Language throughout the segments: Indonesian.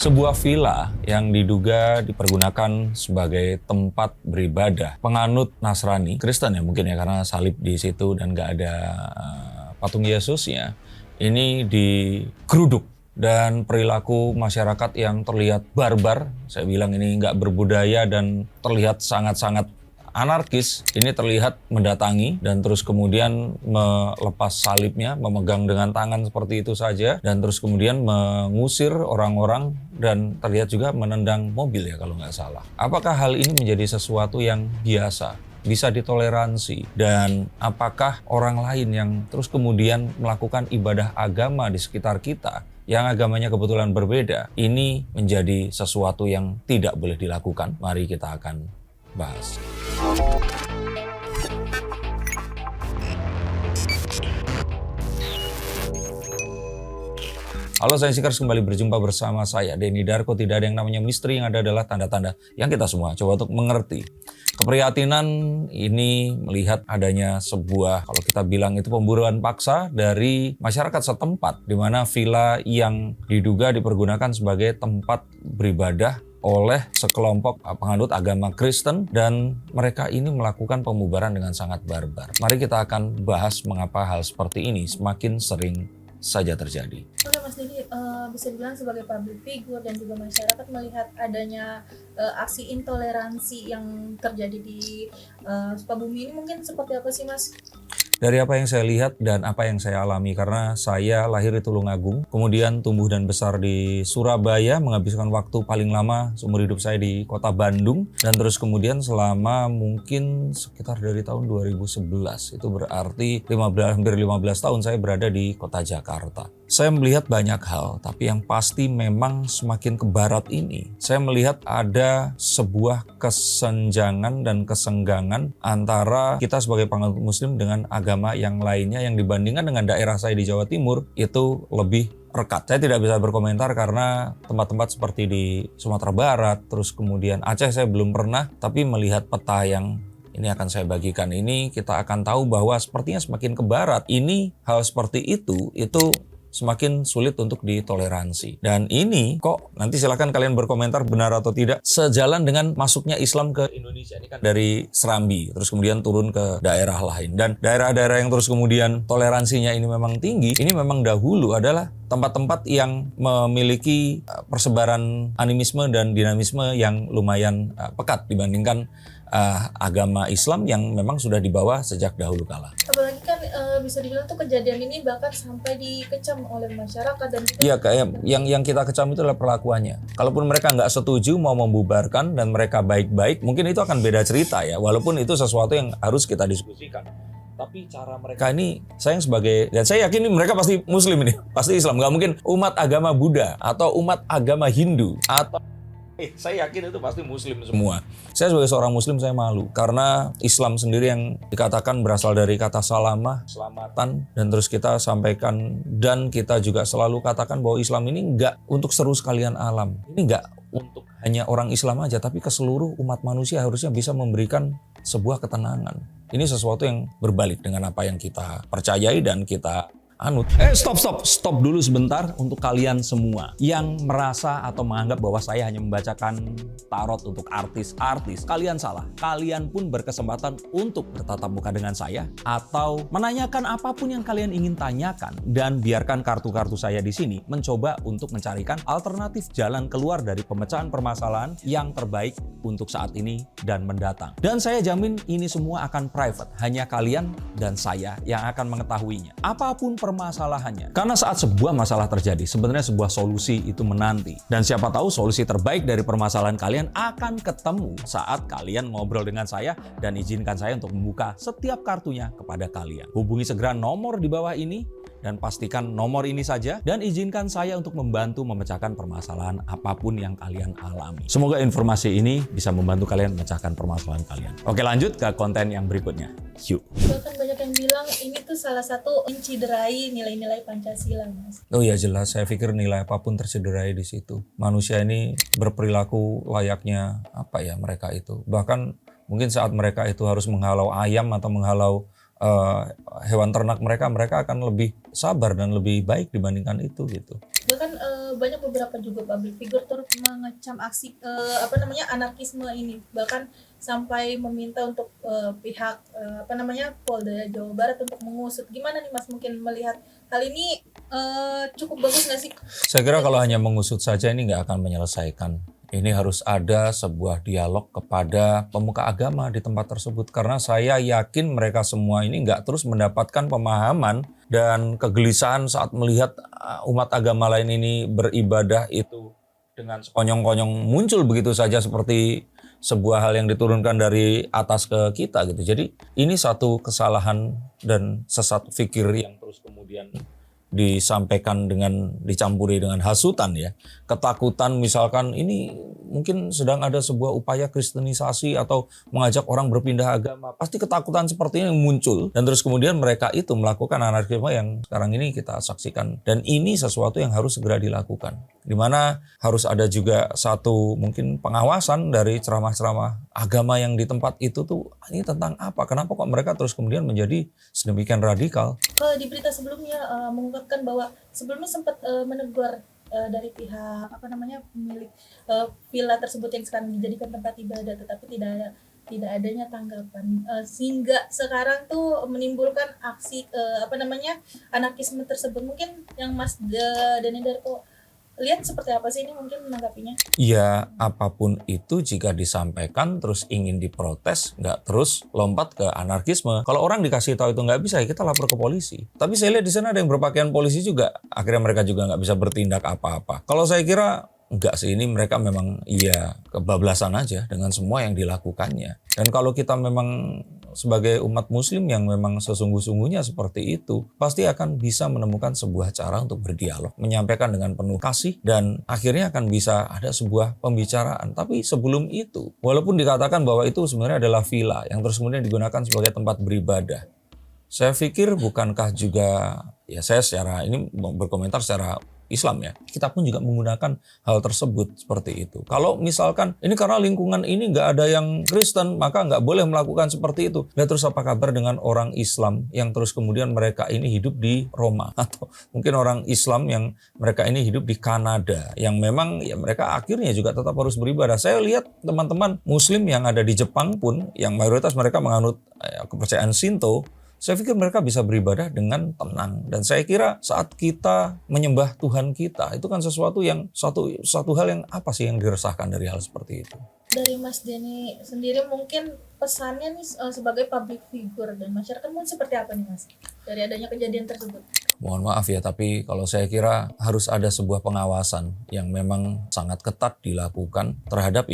Sebuah villa yang diduga dipergunakan sebagai tempat beribadah penganut Nasrani, Kristen ya mungkin ya karena salib di situ dan nggak ada patung Yesusnya, ini digeruduk dan perilaku masyarakat yang terlihat barbar, saya bilang ini nggak berbudaya dan terlihat sangat-sangat anarkis, ini terlihat mendatangi dan terus kemudian melepas salibnya, memegang dengan tangan seperti itu saja, dan terus kemudian mengusir orang-orang dan terlihat juga menendang mobil ya kalau nggak salah. Apakah hal ini menjadi sesuatu yang biasa, bisa ditoleransi, dan apakah orang lain yang terus kemudian melakukan ibadah agama di sekitar kita yang agamanya kebetulan berbeda, ini menjadi sesuatu yang tidak boleh dilakukan? Mari kita akan bahas. Halo saya Sikers, kembali berjumpa bersama saya Denny Darko. Tidak ada yang namanya misteri, yang ada adalah tanda-tanda yang kita semua coba untuk mengerti. Keprihatinan ini melihat adanya sebuah, kalau kita bilang itu pemburuan paksa dari masyarakat setempat, di mana villa yang diduga dipergunakan sebagai tempat beribadah oleh sekelompok penganut agama Kristen, dan mereka ini melakukan pemubaran dengan sangat barbar. Mari kita akan bahas mengapa hal seperti ini semakin sering saja terjadi. Oke Mas Didi, bisa dibilang sebagai public figure dan juga masyarakat melihat adanya aksi intoleransi yang terjadi di Sukabumi ini mungkin seperti apa sih Mas? Dari apa yang saya lihat dan apa yang saya alami, karena saya lahir di Tulungagung, kemudian tumbuh dan besar di Surabaya, menghabiskan waktu paling lama seumur hidup saya di kota Bandung, dan terus kemudian selama mungkin sekitar dari tahun 2011, itu berarti hampir 15 tahun saya berada di kota Jakarta. Saya melihat banyak hal, tapi yang pasti memang semakin ke barat ini, saya melihat ada sebuah kesenjangan dan kesenggangan antara kita sebagai penganut muslim dengan agama yang lainnya, yang dibandingkan dengan daerah saya di Jawa Timur itu lebih rekat. Saya tidak bisa berkomentar karena tempat-tempat seperti di Sumatera Barat, terus kemudian Aceh saya belum pernah, tapi melihat peta yang ini akan saya bagikan ini, kita akan tahu bahwa sepertinya semakin ke barat ini hal seperti itu semakin sulit untuk ditoleransi. Dan ini kok, nanti silakan kalian berkomentar benar atau tidak, sejalan dengan masuknya Islam ke Indonesia. Ini kan dari Serambi, terus kemudian turun ke daerah lain. Dan daerah-daerah yang terus kemudian toleransinya ini memang tinggi, ini memang dahulu adalah tempat-tempat yang memiliki persebaran animisme dan dinamisme yang lumayan pekat dibandingkan agama Islam yang memang sudah dibawa sejak dahulu kala. Apalagi kan bisa dibilang tuh kejadian ini bahkan sampai dikecam oleh masyarakat dan juga iya, kayak yang kita kecam itu adalah perlakuannya. Kalaupun mereka nggak setuju mau membubarkan dan mereka baik-baik, mungkin itu akan beda cerita ya, walaupun itu sesuatu yang harus kita diskusikan. Tapi cara mereka ini, saya sebagai, dan saya yakin ini mereka pasti muslim ini, pasti Islam, nggak mungkin umat agama Buddha atau umat agama Hindu atau saya yakin itu pasti muslim semua. Saya sebagai seorang muslim saya malu karena Islam sendiri yang dikatakan berasal dari kata salamah, selamatan, dan terus kita sampaikan dan kita juga selalu katakan bahwa Islam ini enggak untuk seru sekalian alam. Ini enggak untuk hanya orang Islam aja, tapi ke seluruh umat manusia harusnya bisa memberikan sebuah ketenangan. Ini sesuatu yang berbalik dengan apa yang kita percayai dan kita anut. Stop dulu sebentar untuk kalian semua yang merasa atau menganggap bahwa saya hanya membacakan tarot untuk artis-artis. Kalian salah. Kalian pun berkesempatan untuk bertatap muka dengan saya atau menanyakan apapun yang kalian ingin tanyakan, dan biarkan kartu-kartu saya di sini mencoba untuk mencarikan alternatif jalan keluar dari pemecahan permasalahan yang terbaik untuk saat ini dan mendatang. Dan saya jamin ini semua akan private, hanya kalian dan saya yang akan mengetahuinya. Apapun permasalahannya. Karena saat sebuah masalah terjadi, sebenarnya sebuah solusi itu menanti. Dan siapa tahu solusi terbaik dari permasalahan kalian akan ketemu saat kalian ngobrol dengan saya, dan izinkan saya untuk membuka setiap kartunya kepada kalian. Hubungi segera nomor di bawah ini dan pastikan nomor ini saja, dan izinkan saya untuk membantu memecahkan permasalahan apapun yang kalian alami. Semoga informasi ini bisa membantu kalian memecahkan permasalahan kalian. Oke, lanjut ke konten yang berikutnya. Yuk. bahkan banyak yang bilang ini tuh salah satu menciderai nilai-nilai Pancasila, Mas. Oh ya jelas, saya pikir nilai apapun tercederai di situ. Manusia ini berperilaku layaknya apa ya mereka itu. Bahkan mungkin saat mereka itu harus menghalau ayam atau menghalau hewan ternak mereka akan lebih sabar dan lebih baik dibandingkan itu gitu. Bahkan banyak beberapa juga public figure turut mengecam aksi anarkisme ini, bahkan sampai meminta untuk pihak Polda Jawa Barat untuk mengusut. Gimana nih Mas mungkin melihat hal ini cukup bagus nggak sih? Saya kira kalau hanya mengusut saja ini nggak akan menyelesaikan. Ini harus ada sebuah dialog kepada pemuka agama di tempat tersebut. Karena saya yakin mereka semua ini nggak terus mendapatkan pemahaman dan kegelisahan saat melihat umat agama lain ini beribadah itu dengan sekonyong-konyong muncul begitu saja seperti sebuah hal yang diturunkan dari atas ke kita gitu. Jadi ini satu kesalahan dan sesat fikir yang terus kemudian disampaikan dengan dicampuri dengan hasutan ya. Ketakutan misalkan ini mungkin sedang ada sebuah upaya kristenisasi atau mengajak orang berpindah agama. Pasti ketakutan seperti ini muncul dan terus kemudian mereka itu melakukan anarkisme yang sekarang ini kita saksikan. Dan ini sesuatu yang harus segera dilakukan. Di mana harus ada juga satu mungkin pengawasan dari ceramah-ceramah agama yang di tempat itu tuh ini tentang apa? Kenapa kok mereka terus kemudian menjadi sedemikian radikal? Kalau di berita sebelumnya mengungkapkan bahwa sebelumnya sempat menegur dari pihak pemilik villa tersebut yang sekarang dijadikan tempat ibadah, tetapi tidak adanya tanggapan sehingga sekarang tuh menimbulkan aksi anarkisme tersebut. Mungkin yang Mas Dani Darto lihat seperti apa sih ini mungkin menanggapinya? Ya apapun itu jika disampaikan terus ingin diprotes, nggak terus lompat ke anarkisme. Kalau orang dikasih tahu itu nggak bisa, ya kita lapor ke polisi. Tapi saya lihat di sana ada yang berpakaian polisi juga. Akhirnya mereka juga nggak bisa bertindak apa-apa. Kalau saya kira enggak sih, ini mereka memang kebablasan aja dengan semua yang dilakukannya. Dan kalau kita memang sebagai umat muslim yang memang sesungguh-sungguhnya seperti itu, pasti akan bisa menemukan sebuah cara untuk berdialog, menyampaikan dengan penuh kasih, dan akhirnya akan bisa ada sebuah pembicaraan. Tapi sebelum itu, walaupun dikatakan bahwa itu sebenarnya adalah villa yang terus kemudian digunakan sebagai tempat beribadah, saya pikir bukankah juga, ya saya ini berkomentar secara Islam ya, kita pun juga menggunakan hal tersebut seperti itu. Kalau misalkan ini karena lingkungan ini nggak ada yang Kristen, maka nggak boleh melakukan seperti itu. Dan terus apa kabar dengan orang Islam yang terus kemudian mereka ini hidup di Roma, atau mungkin orang Islam yang mereka ini hidup di Kanada, yang memang ya mereka akhirnya juga tetap harus beribadah. Saya lihat teman-teman Muslim yang ada di Jepang pun, yang mayoritas mereka menganut kepercayaan Shinto, saya pikir mereka bisa beribadah dengan tenang. Dan saya kira saat kita menyembah Tuhan kita, itu kan sesuatu yang satu hal yang apa sih yang diresahkan dari hal seperti itu. Dari Mas Denny sendiri mungkin pesannya nih sebagai public figure dan masyarakat mungkin seperti apa nih Mas dari adanya kejadian tersebut? Mohon maaf ya, tapi kalau saya kira harus ada sebuah pengawasan yang memang sangat ketat dilakukan terhadap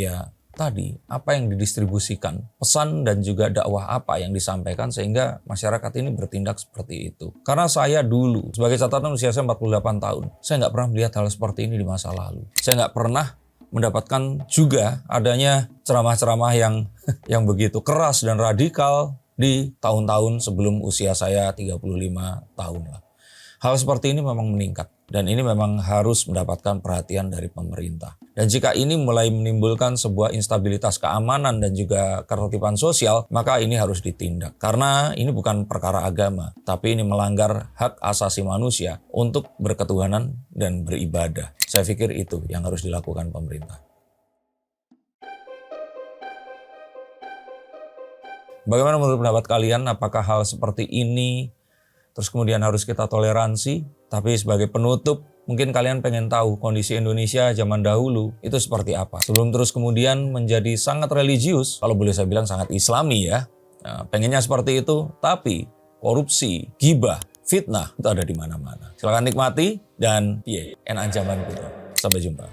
tadi, apa yang didistribusikan, pesan dan juga dakwah apa yang disampaikan sehingga masyarakat ini bertindak seperti itu. Karena saya dulu, sebagai catatan usia saya 48 tahun, saya nggak pernah melihat hal seperti ini di masa lalu. Saya nggak pernah mendapatkan juga adanya ceramah-ceramah yang begitu keras dan radikal di tahun-tahun sebelum usia saya 35 tahun lah. Hal seperti ini memang meningkat dan ini memang harus mendapatkan perhatian dari pemerintah. Dan jika ini mulai menimbulkan sebuah instabilitas keamanan dan juga ketertiban sosial, maka ini harus ditindak. Karena ini bukan perkara agama, tapi ini melanggar hak asasi manusia untuk berketuhanan dan beribadah. Saya pikir itu yang harus dilakukan pemerintah. Bagaimana menurut pendapat kalian? Apakah hal seperti ini terus kemudian harus kita toleransi? Tapi sebagai penutup, mungkin kalian pengen tahu kondisi Indonesia zaman dahulu itu seperti apa. Sebelum terus kemudian menjadi sangat religius, kalau boleh saya bilang sangat islami ya. Nah, pengennya seperti itu, tapi korupsi, ghibah, fitnah itu ada di mana-mana. Silakan nikmati dan enak zaman gitu. Sampai jumpa.